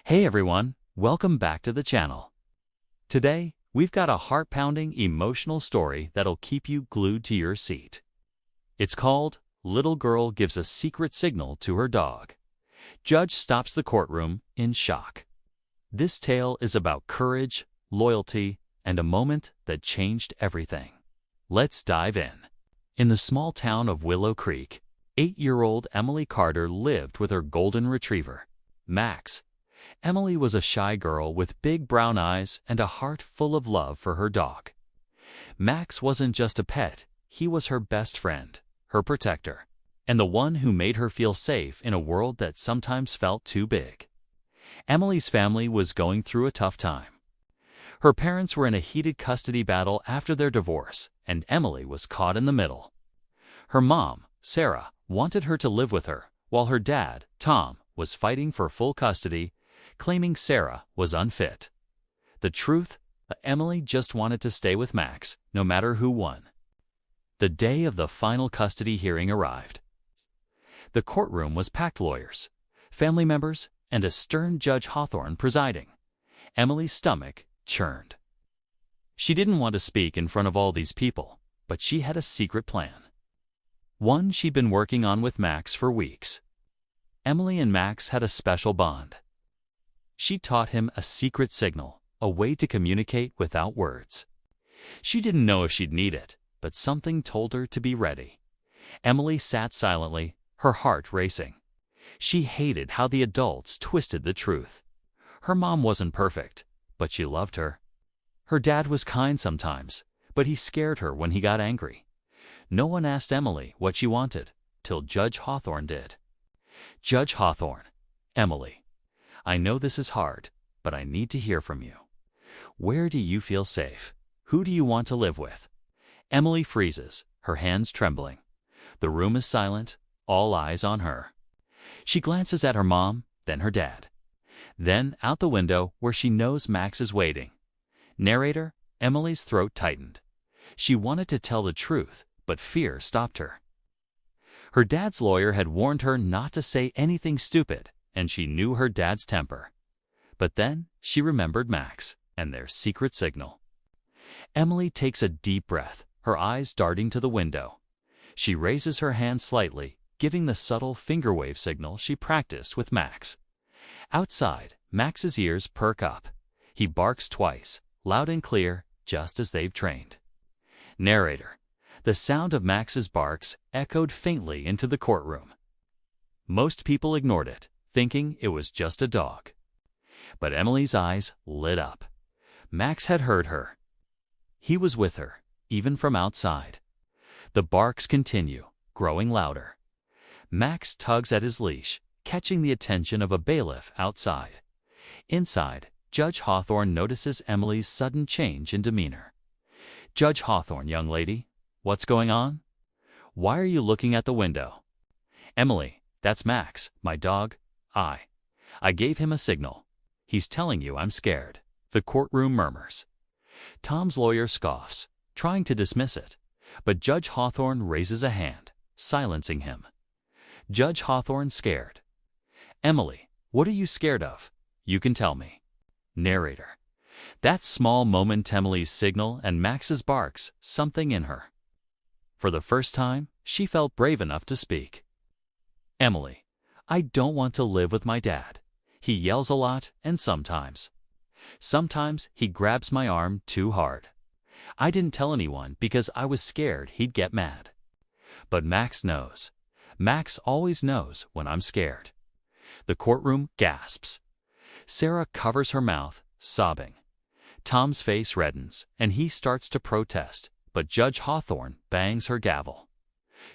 Hey everyone, welcome back to the channel. Today, we've got a heart-pounding, emotional story that'll keep you glued to your seat. It's called Little Girl Gives a Secret Signal to Her Dog. Judge stops the courtroom in shock. This tale is about courage, loyalty, and a moment that changed everything. Let's dive in. In the small town of Willow Creek, 8-year-old Emily Carter lived with her golden retriever, Max. Emily was a shy girl with big brown eyes and a heart full of love for her dog. Max wasn't just a pet, he was her best friend, her protector, and the one who made her feel safe in a world that sometimes felt too big. Emily's family was going through a tough time. Her parents were in a heated custody battle after their divorce, and Emily was caught in the middle. Her mom, Sarah, wanted her to live with her, while her dad, Tom, was fighting for full custody, claiming Sarah was unfit. The truth? Emily just wanted to stay with Max, no matter who won. The day of the final custody hearing arrived. The courtroom was packed: lawyers, family members, and a stern Judge Hawthorne presiding. Emily's stomach churned. She didn't want to speak in front of all these people, but she had a secret plan. One she'd been working on with Max for weeks. Emily and Max had a special bond. She taught him a secret signal, a way to communicate without words. She didn't know if she'd need it, but something told her to be ready. Emily sat silently, her heart racing. She hated how the adults twisted the truth. Her mom wasn't perfect, but she loved her. Her dad was kind sometimes, but he scared her when he got angry. No one asked Emily what she wanted, till Judge Hawthorne did. Judge Hawthorne, Emily, I know this is hard, but I need to hear from you. Where do you feel safe? Who do you want to live with? Emily freezes, her hands trembling. The room is silent, all eyes on her. She glances at her mom, then her dad. Then out the window where she knows Max is waiting. Narrator, Emily's throat tightened. She wanted to tell the truth, but fear stopped her. Her dad's lawyer had warned her not to say anything stupid, and she knew her dad's temper. But then she remembered Max and their secret signal. Emily takes a deep breath, her eyes darting to the window. She raises her hand slightly, giving the subtle finger wave signal she practiced with Max. Outside, Max's ears perk up. He barks twice, loud and clear, just as they've trained. Narrator, the sound of Max's barks echoed faintly into the courtroom. Most people ignored it, thinking it was just a dog. But Emily's eyes lit up. Max had heard her. He was with her, even from outside. The barks continue, growing louder. Max tugs at his leash, catching the attention of a bailiff outside. Inside, Judge Hawthorne notices Emily's sudden change in demeanor. Judge Hawthorne, young lady, what's going on? Why are you looking at the window? Emily, that's Max, my dog. I gave him a signal. He's telling you I'm scared. The courtroom murmurs. Tom's lawyer scoffs, trying to dismiss it, but Judge Hawthorne raises a hand, silencing him. Judge Hawthorne scared. Emily, what are you scared of? You can tell me. Narrator, that small moment, Emily's signal and Max's barks, something in her. For the first time, she felt brave enough to speak. Emily, I don't want to live with my dad. He yells a lot, and sometimes he grabs my arm too hard. I didn't tell anyone because I was scared he'd get mad. But Max knows. Max always knows when I'm scared. The courtroom gasps. Sarah covers her mouth, sobbing. Tom's face reddens, and he starts to protest, but Judge Hawthorne bangs her gavel.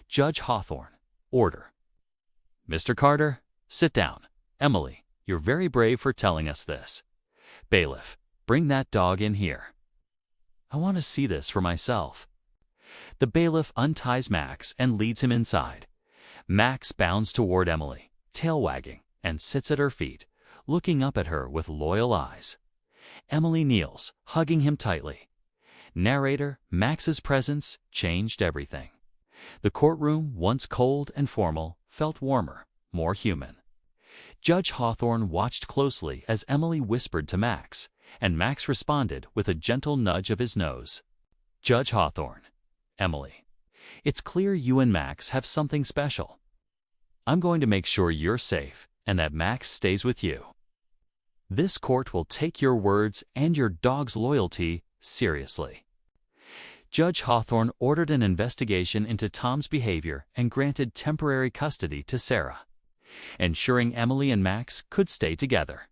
Judge Hawthorne, order. Mr. Carter, sit down. Emily, you're very brave for telling us this. Bailiff, bring that dog in here. I want to see this for myself. The bailiff unties Max and leads him inside. Max bounds toward Emily, tail wagging, and sits at her feet, looking up at her with loyal eyes. Emily kneels, hugging him tightly. Narrator, Max's presence changed everything. The courtroom, once cold and formal, felt warmer, more human. Judge Hawthorne watched closely as Emily whispered to Max, and Max responded with a gentle nudge of his nose. Judge Hawthorne: Emily, it's clear you and Max have something special. I'm going to make sure you're safe and that Max stays with you. This court will take your words and your dog's loyalty seriously. Judge Hawthorne ordered an investigation into Tom's behavior and granted temporary custody to Sarah, ensuring Emily and Max could stay together.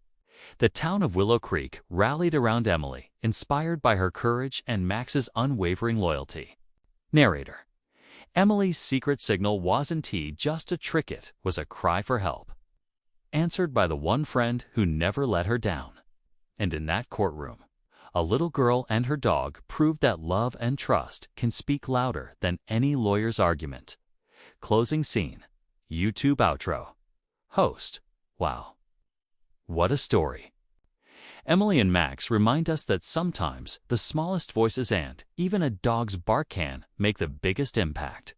The town of Willow Creek rallied around Emily, inspired by her courage and Max's unwavering loyalty. Narrator: Emily's secret signal wasn't just a trick, it was a cry for help, answered by the one friend who never let her down. And in that courtroom, a little girl and her dog proved that love and trust can speak louder than any lawyer's argument. Closing scene. YouTube outro. Host: Wow. What a story. Emily and Max remind us that sometimes the smallest voices and even a dog's bark can make the biggest impact.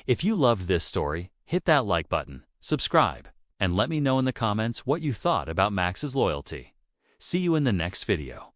If you loved this story, hit that like button, subscribe, and let me know in the comments what you thought about Max's loyalty. See you in the next video.